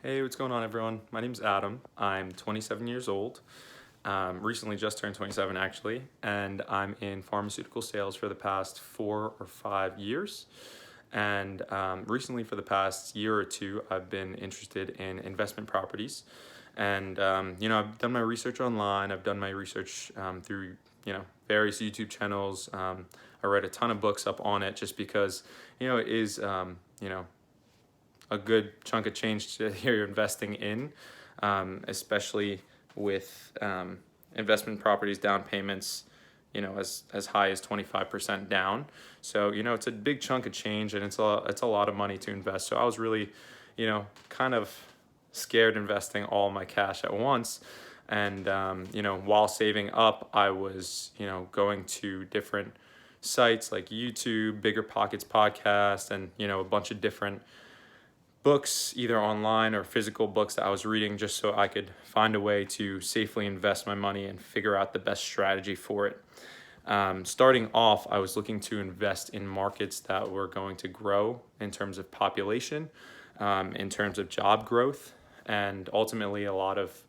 Hey, what's going on, everyone? My name's Adam. I'm 27 years old. Recently just turned 27, actually, and I'm in pharmaceutical sales for the past 4 or 5 years. And recently, for the past year or two, I've been interested in investment properties. And, I've done my research online, I've done my research through, various YouTube channels. I read a ton of books up on it just because, it is, a good chunk of change to you're investing in, especially with investment properties down payments, as high as 25% down. So it's a big chunk of change, and it's a lot of money to invest. So I was really, kind of scared investing all my cash at once. And while saving up, I was going to different sites like YouTube, Bigger Pockets podcast, and a bunch of different books, either online or physical books that I was reading, just so I could find a way to safely invest my money and figure out the best strategy for it. Starting off, I was looking to invest in markets that were going to grow in terms of population, in terms of job growth, and ultimately a lot of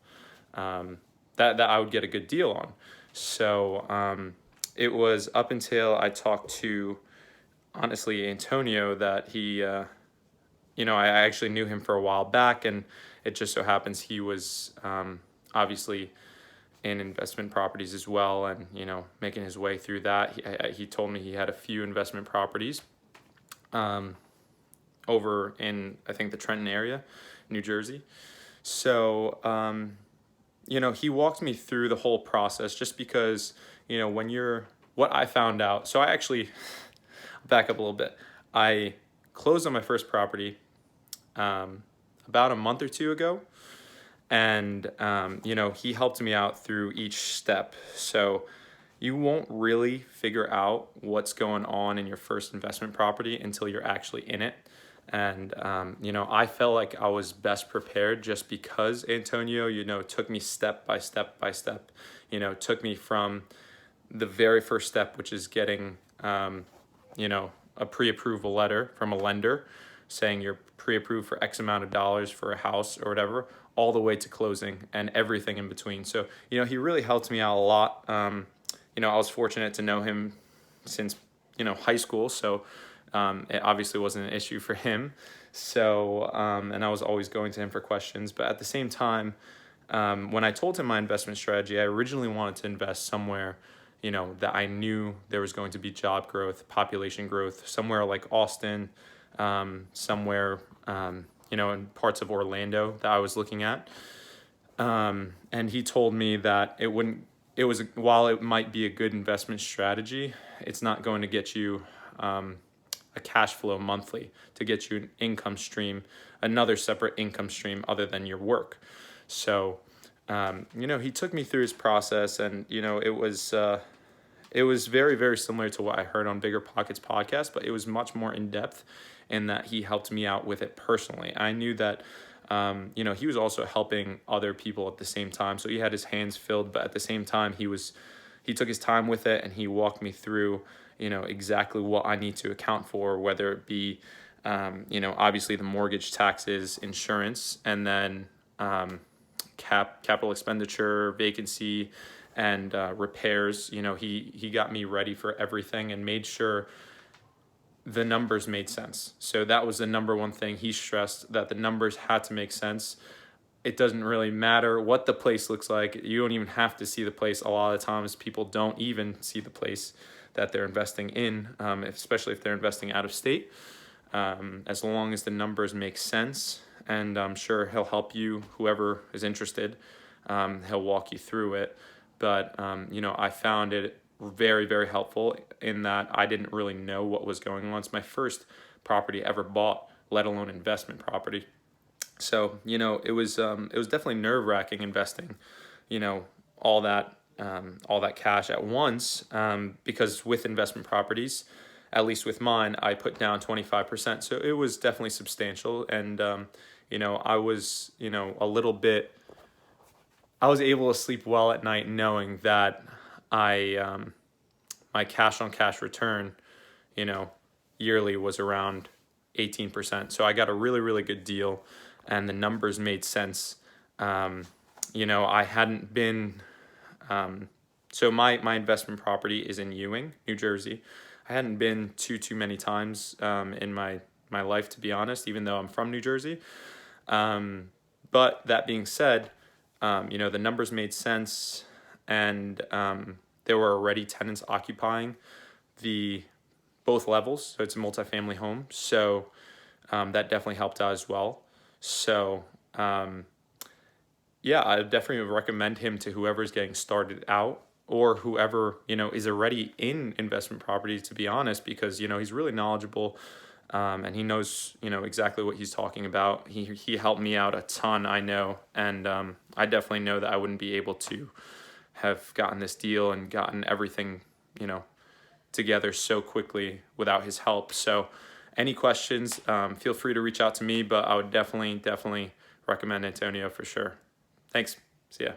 that I would get a good deal on. So it was up until I talked to, honestly, Antonio, that I actually knew him for a while back, and it just so happens he was obviously in investment properties as well, and making his way through that. He told me he had a few investment properties over in, I think, the Trenton area, New Jersey. So he walked me through the whole process, just because when you're what I found out. So I actually back up a little bit. I closed on my first property about a month or two ago, and he helped me out through each step. So you won't really figure out what's going on in your first investment property until you're actually in it. And I felt like I was best prepared just because Antonio took me step by step by step. Took me from the very first step, which is getting a pre-approval letter from a lender saying you're pre-approved for X amount of dollars for a house or whatever, all the way to closing and everything in between. So, he really helped me out a lot. I was fortunate to know him since, high school. So it obviously wasn't an issue for him. So, and I was always going to him for questions. But at the same time, when I told him my investment strategy, I originally wanted to invest somewhere that I knew there was going to be job growth, population growth, somewhere like Austin, somewhere, in parts of Orlando that I was looking at. And he told me that while it might be a good investment strategy, it's not going to get you a cash flow monthly, to get you an income stream, another separate income stream other than your work. So, he took me through his process, and, it was very, very similar to what I heard on Bigger Pockets podcast, but it was much more in depth in that he helped me out with it personally. I knew that, he was also helping other people at the same time. So he had his hands filled, but at the same time, he took his time with it, and he walked me through, exactly what I need to account for, whether it be, obviously the mortgage, taxes, insurance, and then capital expenditure, vacancy, and repairs. He got me ready for everything and made sure the numbers made sense. So that was the number one thing he stressed, that the numbers had to make sense. It doesn't really matter what the place looks like. You don't even have to see the place. A lot of times people don't even see the place that they're investing in, especially if they're investing out of state. As long as the numbers make sense, and I'm sure he'll help you, whoever is interested, he'll walk you through it. But, I found it very, very helpful in that I didn't really know what was going on. It's my first property ever bought, let alone investment property. So, it was definitely nerve-wracking investing, all that cash at once, because with investment properties, at least with mine, I put down 25%. So it was definitely substantial. And, I was, I was able to sleep well at night knowing that my cash on cash return, yearly was around 18%. So I got a really, really good deal. and the numbers made sense. I hadn't been, so my investment property is in Ewing, New Jersey. I hadn't been too many times in my life, to be honest, even though I'm from New Jersey. But that being said, the numbers made sense, and there were already tenants occupying the both levels. So it's a multifamily home. So that definitely helped out as well. So yeah, I definitely would recommend him to whoever's getting started out, or whoever, is already in investment properties, to be honest, because, he's really knowledgeable. And he knows, exactly what he's talking about. He helped me out a ton, I know. And I definitely know that I wouldn't be able to have gotten this deal and gotten everything, together so quickly without his help. So any questions, feel free to reach out to me, but I would definitely recommend Antonio for sure. Thanks. See ya.